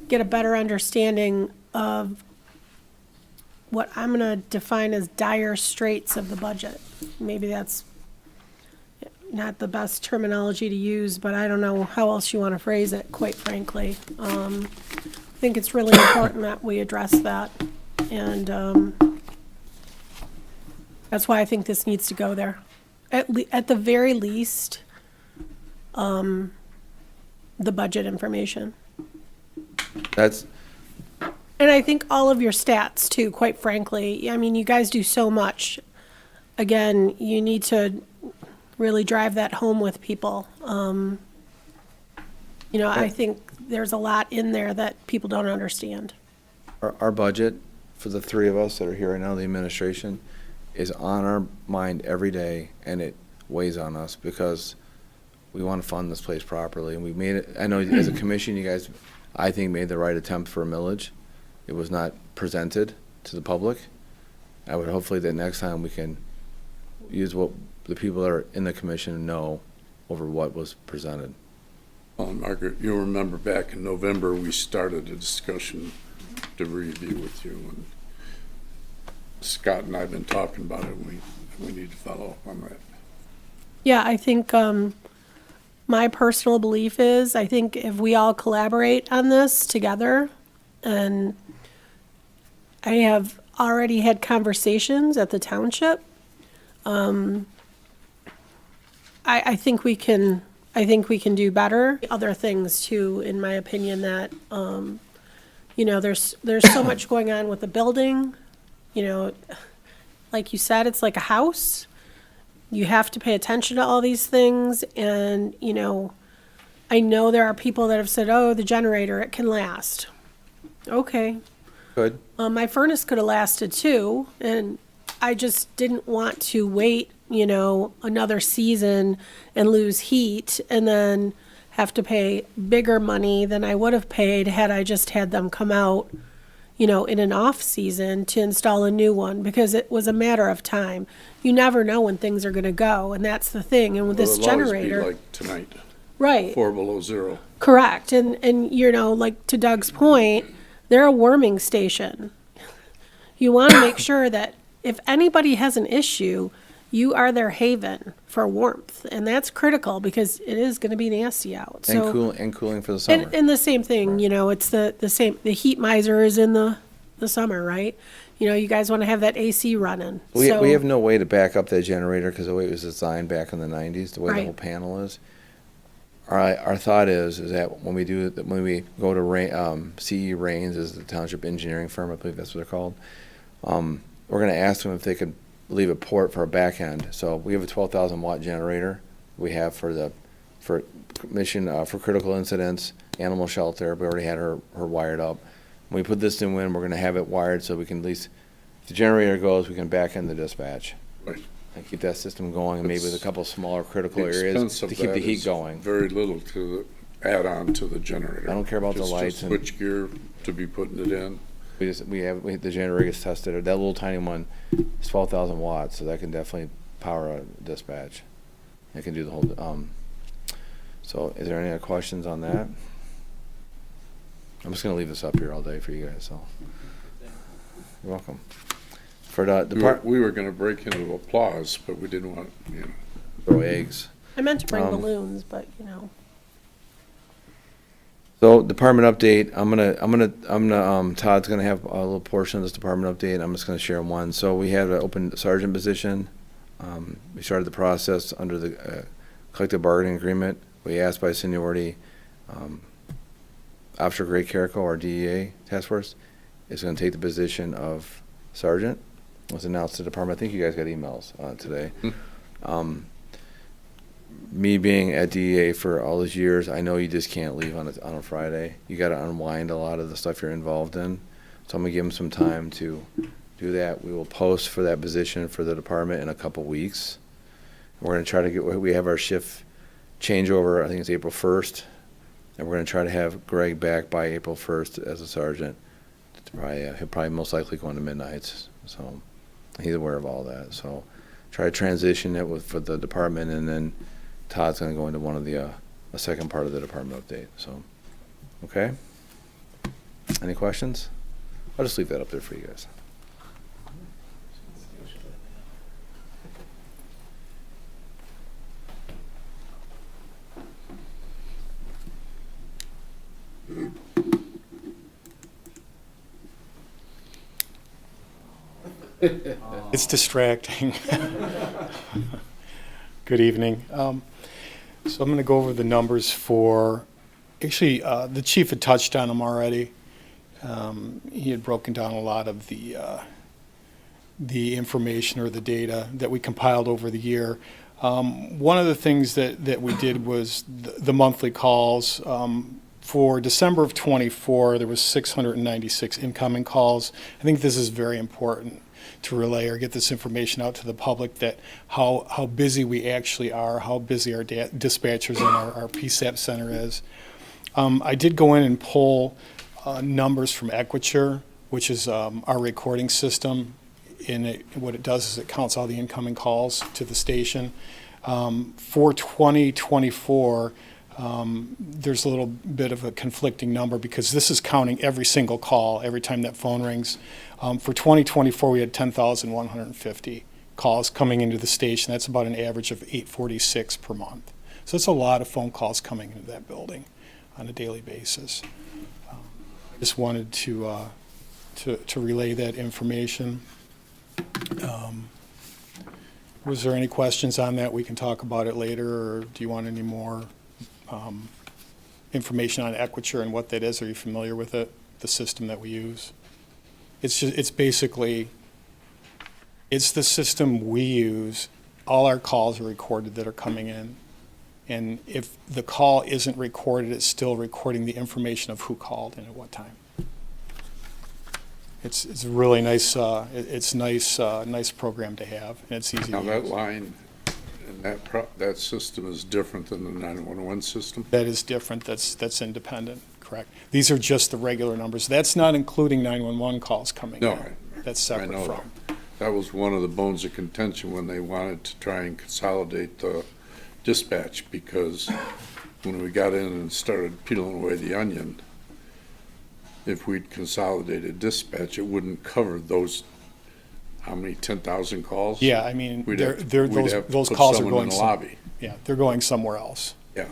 get a better understanding of what I'm going to define as dire straits of the budget. Maybe that's not the best terminology to use, but I don't know how else you want to phrase it, quite frankly. I think it's really important that we address that. And that's why I think this needs to go there. At the very least, the budget information. That's, And I think all of your stats too, quite frankly. I mean, you guys do so much. Again, you need to really drive that home with people. I think there's a lot in there that people don't understand. our budget for the three of us that are here right now, the administration, is on our mind every day, and it weighs on us because we want to fund this place properly. And we made it, I know as a commission, you guys, I think, made the right attempt for a millage. It was not presented to the public. I would hopefully that next time we can use what the people that are in the commission know over what was presented. Well, Margaret, you'll remember back in November, we started a discussion to review with you, and Scott and I have been talking about it. We need to follow up on that. Yeah, I think my personal belief is, I think if we all collaborate on this together, and I have already had conversations at the township, I think we can do better. Other things too, in my opinion, that there's so much going on with the building. Like you said, it's like a house. You have to pay attention to all these things. And, I know there are people that have said, oh, the generator, it can last. Okay. Good. My furnace could have lasted too. And I just didn't want to wait, another season and lose heat and then have to pay bigger money than I would have paid had I just had them come out, in an off season to install a new one, because it was a matter of time. You never know when things are going to go, and that's the thing. And with this Well, it'll always be generator, like tonight, right? 4 below 0. Correct. And like to Doug's point, they're a warming station. You want to make sure that if anybody has an issue, you are their haven for warmth, and that's critical because it is going to be nasty out. So And cooling for the summer. and the same thing, it's the same. The heat miser is in the summer, right? You guys want to have that AC running. We So- have no way to back up that generator because the way it was designed back in the 90s, the way the Right. whole panel is. Our thought is that when we go to CE Rains, is the township engineering firm, I believe that's what they're called. We're going to ask them if they could leave a port for a back end. So we have a 12,000 watt generator we have for mission for critical incidents, animal shelter. We already had her wired up. When we put this in, we're going to have it wired so we can at least, if the generator goes, we can back end the dispatch Right. and keep that system going, and maybe with a couple smaller critical The areas expense of to keep that the heat is going. Very little to add on to the generator. I don't care about the Just lights and- switch gear to be putting it in. The generator gets tested. That little tiny one is 12,000 watts, so that can definitely power a dispatch. It can do the whole. So, is there any other questions on that? I'm just gonna leave this up here all day for you guys. So, you're welcome. For the We were going to break into applause, but we didn't want, throw eggs. I meant to bring Um, balloons, but So department update, Todd's gonna have a little portion of this department update. I'm just gonna share one. So we had an open sergeant position. We started the process under the collective bargaining agreement. We asked by seniority, Officer Gray Carrico, our DEA task force, is gonna take the position of sergeant. It was announced to the department. I think you guys got emails today. Me being at DEA for all those years, I know you just can't leave on a Friday. You got to unwind a lot of the stuff you're involved in. So I'm gonna give him some time to do that. We will post for that position for the department in a couple weeks. We're gonna try to get, we have our shift changeover, I think it's April 1st, and we're gonna try to have Greg back by April 1st as a sergeant. He'll probably most likely go into midnights, so he's aware of all that. So try to transition it for the department, and then Todd's gonna go into one of the, a second part of the department update, so, okay? Any questions? I'll just leave that up there for you guys. It's distracting. Good evening. So I'm going to go over the numbers for, actually, the chief had touched on them already. He had broken down a lot of the information or the data that we compiled over the year. One of the things that we did was the monthly calls. For December of '24, there was 696 incoming calls. I think this is very important to relay or get this information out to the public, that how busy we actually are, how busy our dispatchers and our PSAP center is. I did go in and pull numbers from Equiture, which is our recording system. What it does is it counts all the incoming calls to the station. For 2024, there's a little bit of a conflicting number because this is counting every single call, every time that phone rings. For 2024, we had 10,150 calls coming into the station. That's about an average of 846 per month. So it's a lot of phone calls coming into that building on a daily basis. I just wanted to relay that information. Was there any questions on that? We can talk about it later, or do you want any more information on Equiture and what that is? Are you familiar with it, the system that we use? It's basically, it's the system we use. All our calls are recorded that are coming in. And if the call isn't recorded, it's still recording the information of who called and at what time. It's a really nice, nice program to have, and it's easy to Now, that use. line and that system is different than the 911 system? That is different, that's independent, correct. These are just the regular numbers. That's not including 911 calls coming No, in. That's I separate know from. that was one of the bones of contention when they wanted to try and consolidate the dispatch, because when we got in and started peeling away the onion, if we'd consolidated dispatch, it wouldn't cover those, how many, 10,000 calls? Yeah, I mean, We'd they're, have to- they're, we'd those, have to those put calls are someone going in the some- lobby. Yeah, they're going somewhere else. Yeah.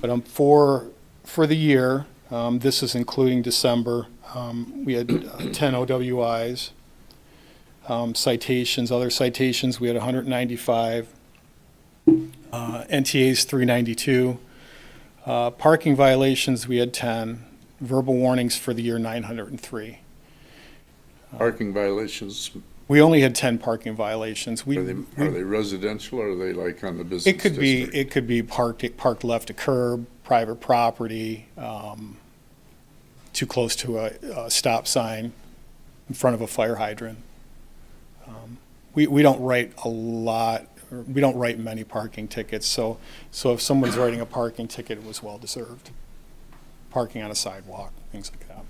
But for the year, this is including December, we had 10 OWIs, citations, other citations, we had 195, NTAs 392, parking violations, we had 10, verbal warnings for the year 903. Parking violations, We only had 10 parking violations. are they residential, or are they like on the business district? It could be parked left to curb, private property, too close to a stop sign, in front of a fire hydrant. We don't write a lot, we don't write many parking tickets, so if someone's writing a parking ticket, it was well-deserved. Parking on a sidewalk, things like that.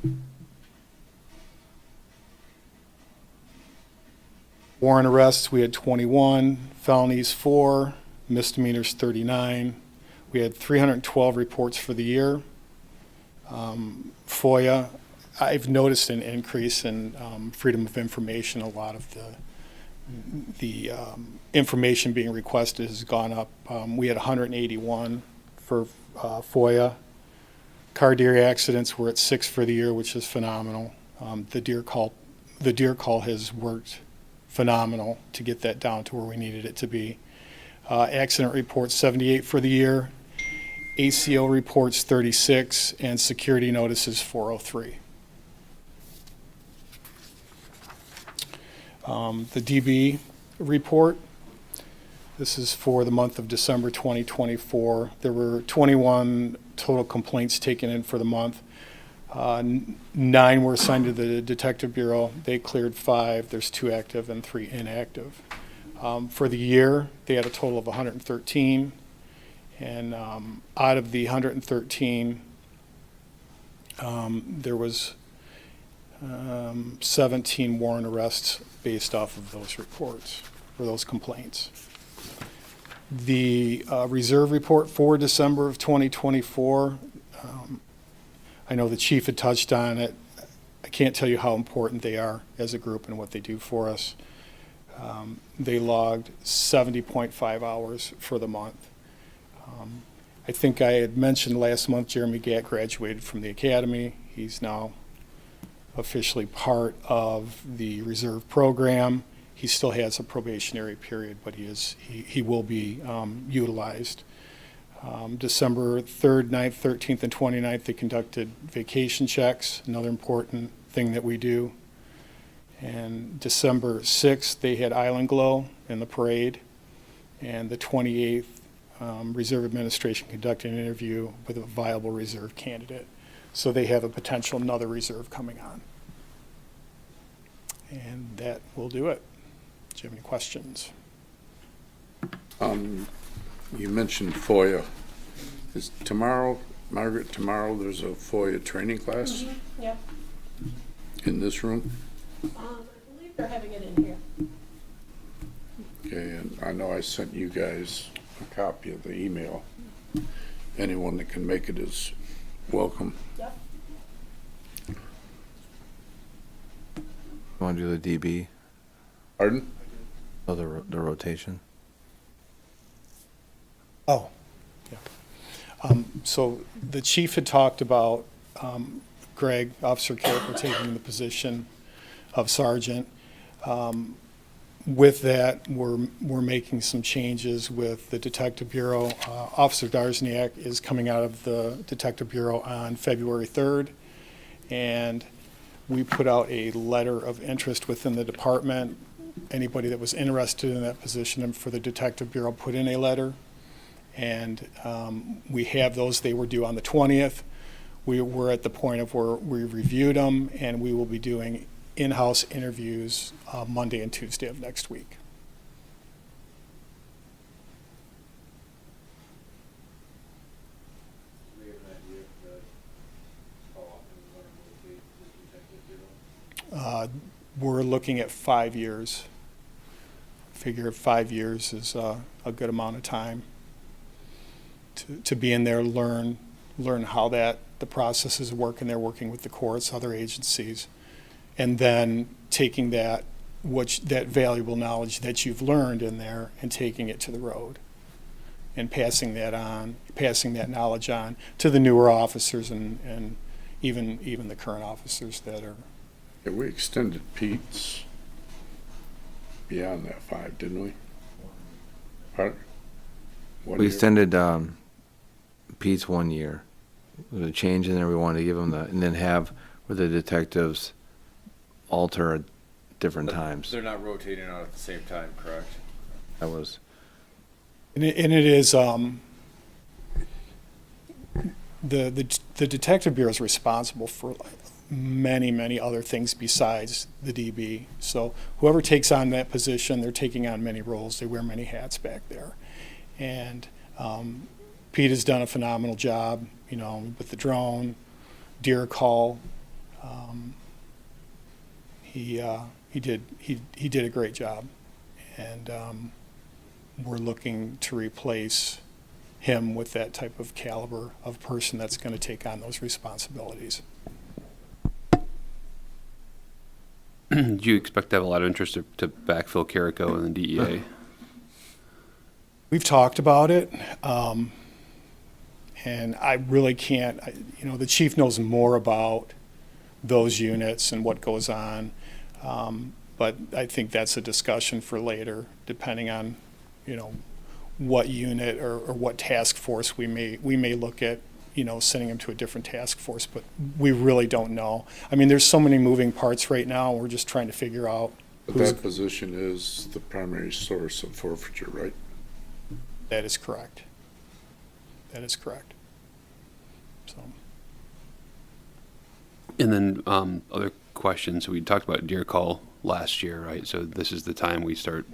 Warrant arrests, we had 21, felonies 4, misdemeanors 39. We had 312 reports for the year. FOIA, I've noticed an increase in freedom of information. A lot of the information being requested has gone up. We had 181 for FOIA. Car deer accidents were at 6 for the year, which is phenomenal. The deer call has worked phenomenal to get that down to where we needed it to be. Accident reports 78 for the year, ACO reports 36, and security notices 403. The DB report, this is for the month of December 2024. There were 21 total complaints taken in for the month. 9 were assigned to the Detective Bureau. They cleared 5. There's 2 active and 3 inactive. For the year, they had a total of 113. And out of the 113, there was 17 warrant arrests based off of those reports, or those complaints. The reserve report for December of 2024, I know the chief had touched on it. I can't tell you how important they are as a group and what they do for us. They logged 70.5 hours for the month. I think I had mentioned last month Jeremy Gatt graduated from the academy. He's now officially part of the reserve program. He still has a probationary period, but he will be utilized. December 3rd, 9th, 13th, and 29th, they conducted vacation checks, another important thing that we do. And December 6th, they had Island Glow in the parade. And the 28th, Reserve Administration conducted an interview with a viable reserve candidate. So they have a potential another reserve coming on. And that will do it. Do you have any questions? You mentioned FOIA. Is tomorrow, Margaret, tomorrow there's a FOIA training class Yep. in this room? I believe they're having it in here. Okay, and I know I sent you guys a copy of the email. Anyone that can make it is welcome. Yep. Want to do the DB, Pardon? or the rotation? Oh, yeah. So the chief had talked about Greg, Officer Carricker, taking the position of sergeant. With that, we're making some changes with the Detective Bureau. Officer Darzniak is coming out of the Detective Bureau on February 3rd, and we put out a letter of interest within the department. Anybody that was interested in that position and for the Detective Bureau put in a letter. And we have those. They were due on the 20th. We were at the point of where we reviewed them, and we will be doing in-house interviews Monday and Tuesday of next week. We're looking at 5 years. Figure 5 years is a good amount of time to be in there, learn how the processes work, and they're working with the courts, other agencies, and then taking that valuable knowledge that you've learned in there and taking it to the road and passing that knowledge on to the newer officers and even the current officers that are. Yeah, we extended Pete's beyond that 5, didn't we? Pardon? 1 We year? extended Pete's 1 year. With a change in there, we wanted to give them and then have where the detectives alter at different times. They're not rotating out at the same time, correct? That was, And it is, the Detective Bureau is responsible for many other things besides the DB. So whoever takes on that position, they're taking on many roles. They wear many hats back there. And Pete has done a phenomenal job, with the drone, deer call. He did a great job. And we're looking to replace him with that type of caliber of person that's going to take on those responsibilities. Do you expect to have a lot of interest to backfill Carrico and the DEA? We've talked about it, and I really can't, the chief knows more about those units and what goes on, but I think that's a discussion for later, depending on, what unit or what task force we may look at, sending them to a different task force, but we really don't know. I mean, there's so many moving parts right now, we're just trying to figure out But who's. that position is the primary source of forfeiture, right? That is correct. That is correct. So, And then other questions. We talked about deer call last year, right? So this is the time we start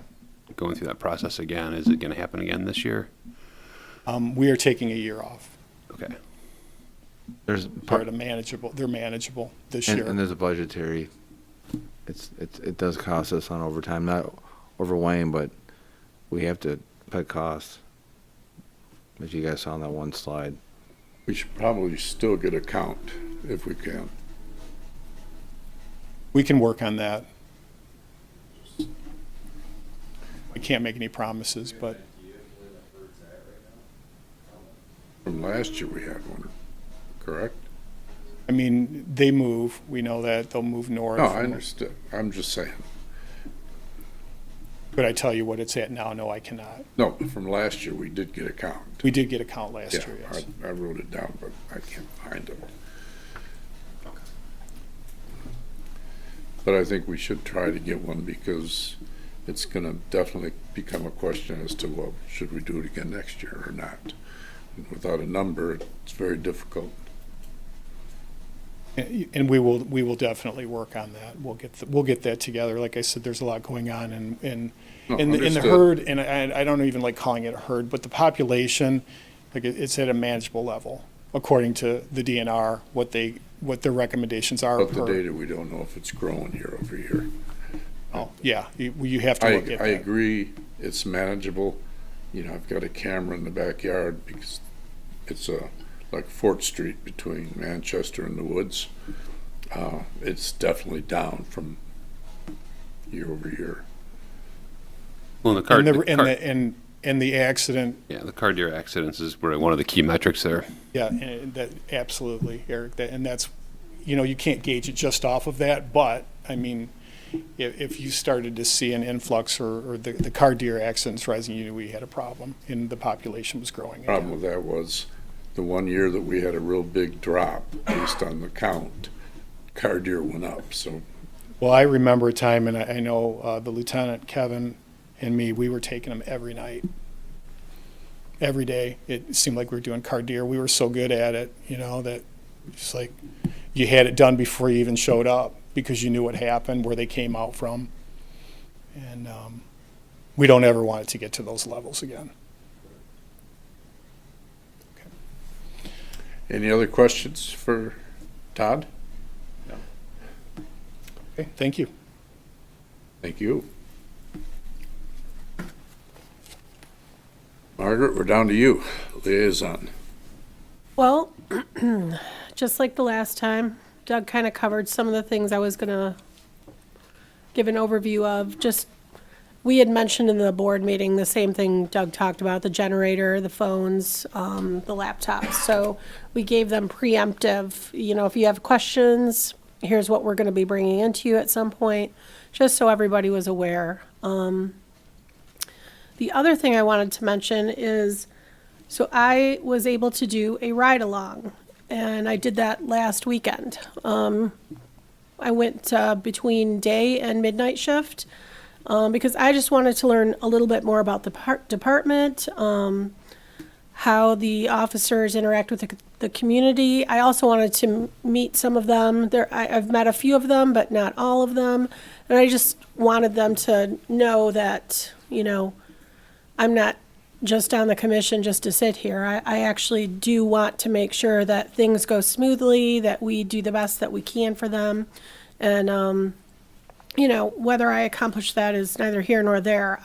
going through that process again. Is it going to happen again this year? We are taking a year off. Okay. There's They're manageable this and, year. and there's a budgetary. It does cost us on overtime, not over Wayne, but we have to pay costs. As you guys saw on that one slide. We should probably still get a count if we can. We can work on that. I can't make any promises, but From last year, we had one, correct? I mean, they move. We know that they'll move north. No, I understand. I'm just saying. Could I tell you what it's at now? No, I cannot. No, from last year, we did get a count. We did get a count last Yeah, year, yes. I wrote it down, but I can't find it. But I think we should try to get one because it's gonna definitely become a question as to, well, should we do it again next year or not? And without a number, it's very difficult. And we will definitely work on that. We'll get that together. Like I said, there's a lot going on in No, the understood. herd, and I don't even like calling it a herd, but the population, like it's at a manageable level, according to the DNR, what their recommendations are. But the per- data, we don't know if it's growing year over year. Oh, yeah, you have to I, look at I that. agree, it's manageable. You know, I've got a camera in the backyard because it's like Fort Street between Manchester and the Woods. It's definitely down from year over year. Well, the car, And the accident, yeah, the car deer accidents is one of the key metrics there. yeah, and that, absolutely, Eric, and that's, you can't gauge it just off of that, but, I mean, if you started to see an influx or the car deer accidents rising, you knew we had a problem, and the population was growing. Problem with that was the one year that we had a real big drop based on the count, car deer went up, so. Well, I remember a time, and I know the lieutenant, Kevin, and me, we were taking them every night. Every day. It seemed like we were doing car deer. We were so good at it, that it's like you had it done before you even showed up because you knew what happened, where they came out from. And we don't ever want it to get to those levels again. Any other questions for Todd? Okay, thank you. Thank you. Margaret, we're down to you, liaison. Well, just like the last time, Doug kind of covered some of the things I was going to give an overview of. Just, we had mentioned in the board meeting the same thing Doug talked about, the generator, the phones, the laptops. So we gave them preemptive, if you have questions, here's what we're going to be bringing into you at some point, just so everybody was aware. The other thing I wanted to mention is, so I was able to do a ride-along, and I did that last weekend. I went between day and midnight shift because I just wanted to learn a little bit more about the department, how the officers interact with the community. I also wanted to meet some of them. I've met a few of them, but not all of them. And I just wanted them to know that, I'm not just on the commission just to sit here. I actually do want to make sure that things go smoothly, that we do the best that we can for them. And, whether I accomplish that is neither here nor there.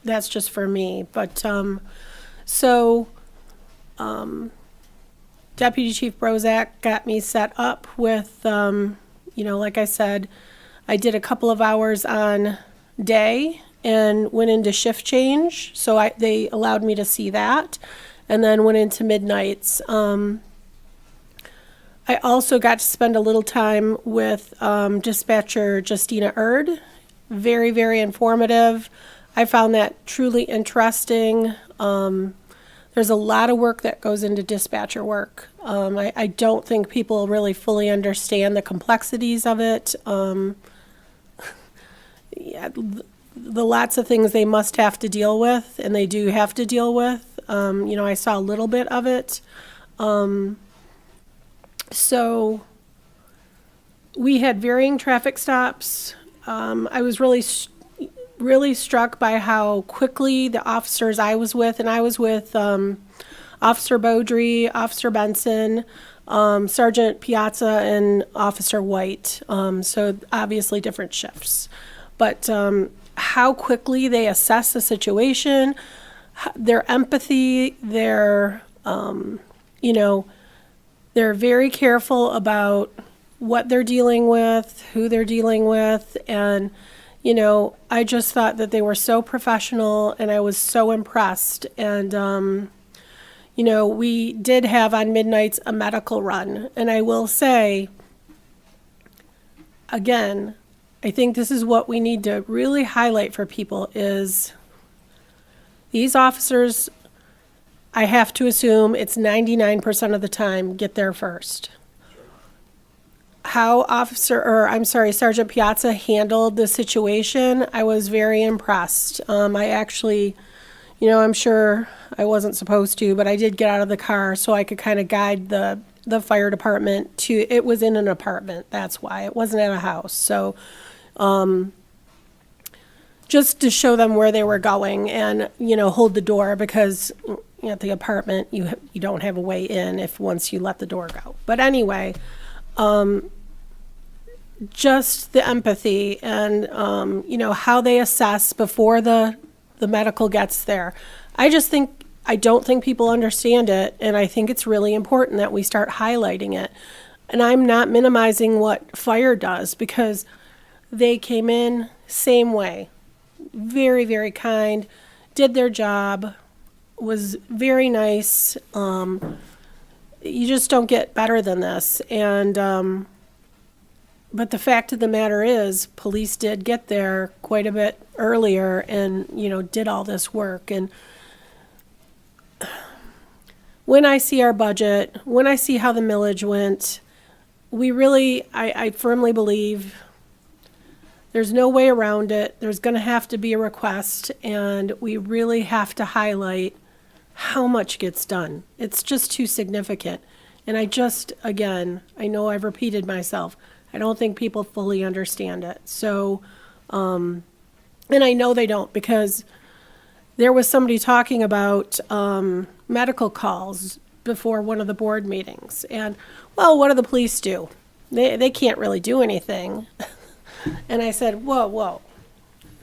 That's just for me. But, Deputy Chief Brozak got me set up with, like I said, I did a couple of hours on day and went into shift change, so they allowed me to see that, and then went into midnights. I also got to spend a little time with dispatcher Justina Erd. Very, very informative. I found that truly interesting. There's a lot of work that goes into dispatcher work. I don't think people really fully understand the complexities of it. The lots of things they must have to deal with, and they do have to deal with. I saw a little bit of it. So we had varying traffic stops. I was really really struck by how quickly the officers I was with, and I was with Officer Beaudry, Officer Benson, Sergeant Piazza, and Officer White. So obviously different shifts. But how quickly they assess the situation, their empathy, their, they're very careful about what they're dealing with, who they're dealing with, and I just thought that they were so professional, and I was so impressed. And we did have on midnights a medical run, and I will say, again, I think this is what we need to really highlight for people is these officers, I have to assume it's 99% of the time, get there first. How Sergeant Piazza handled the situation, I was very impressed. I actually, I'm sure I wasn't supposed to, but I did get out of the car so I could kind of guide the fire department to, it was in an apartment, that's why. It wasn't at a house. So just to show them where they were going and, hold the door because at the apartment, you don't have a way in if once you let the door go. But anyway, just the empathy and, how they assess before the medical gets there. I don't think people understand it, and I think it's really important that we start highlighting it. And I'm not minimizing what fire does because they came in same way. Very, very kind, did their job, was very nice. You just don't get better than this. And but the fact of the matter is, police did get there quite a bit earlier and, did all this work. And when I see our budget, when I see how the millage went, I firmly believe there's no way around it. There's going to have to be a request, and we really have to highlight how much gets done. It's just too significant. And again, I know I've repeated myself. I don't think people fully understand it. So, and I know they don't because there was somebody talking about medical calls before one of the board meetings. And, well, what do the police do? They can't really do anything. And I said, whoa,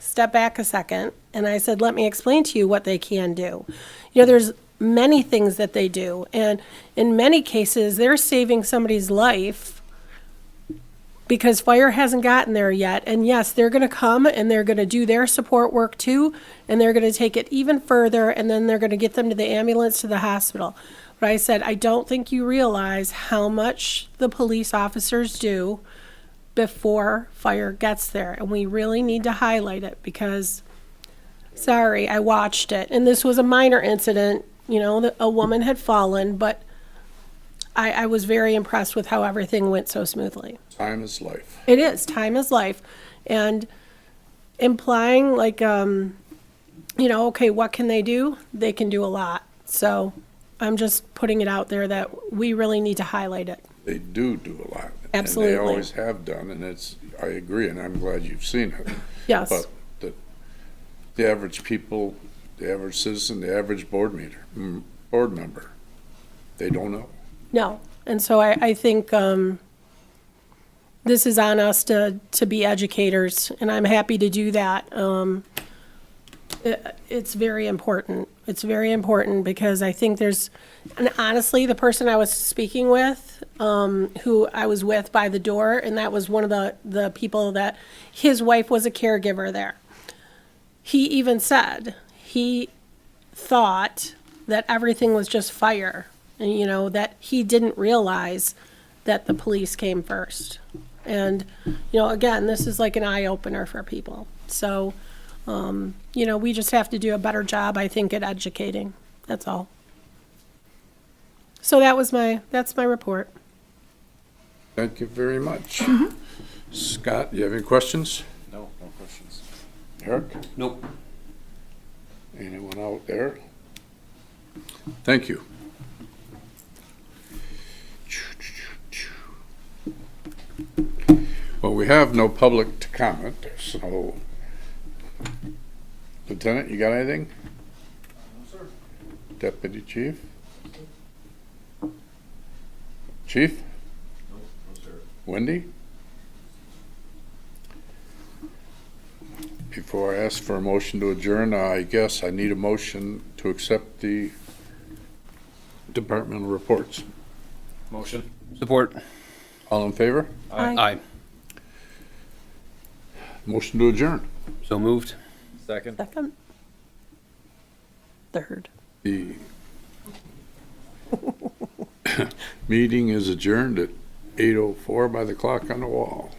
step back a second. And I said, let me explain to you what they can do. There's many things that they do. And in many cases, they're saving somebody's life because fire hasn't gotten there yet. And yes, they're going to come and they're going to do their support work too. And they're going to take it even further. And then they're going to get them to the ambulance to the hospital. But I said, I don't think you realize how much the police officers do before fire gets there. And we really need to highlight it because, sorry, I watched it. And this was a minor incident. A woman had fallen, but I was very impressed with how everything went so smoothly. Time is life. It is. Time is life. And implying like, okay, what can they do? They can do a lot. So I'm just putting it out there that we really need to highlight it. They do a lot. Absolutely. And they always have done, and I agree, and I'm glad you've seen it. Yes. But the average people, the average citizen, the average board member, they don't know. No. And so I think this is on us to be educators, and I'm happy to do that. It's very important. It's very important because I think and honestly, the person I was speaking with, who I was with by the door, and that was one of the people that his wife was a caregiver there. He even said he thought that everything was just fire, and that he didn't realize that the police came first. And again, this is like an eye-opener for people. So we just have to do a better job, I think, at educating. That's all. So that's my report. Thank you very much. Scott, you have any questions? No questions. Eric? Nope. Anyone out there? Thank you. Well, we have no public to comment, so Lieutenant, you got anything? No, sir. Deputy Chief? Chief? No, sir. Wendy? Before I ask for a motion to adjourn, I guess I need a motion to accept the departmental reports. Motion. Support. All in favor? Aye. Motion to adjourn. So moved. Second. Second? Third. The meeting is adjourned at 8:04 by the clock on the wall.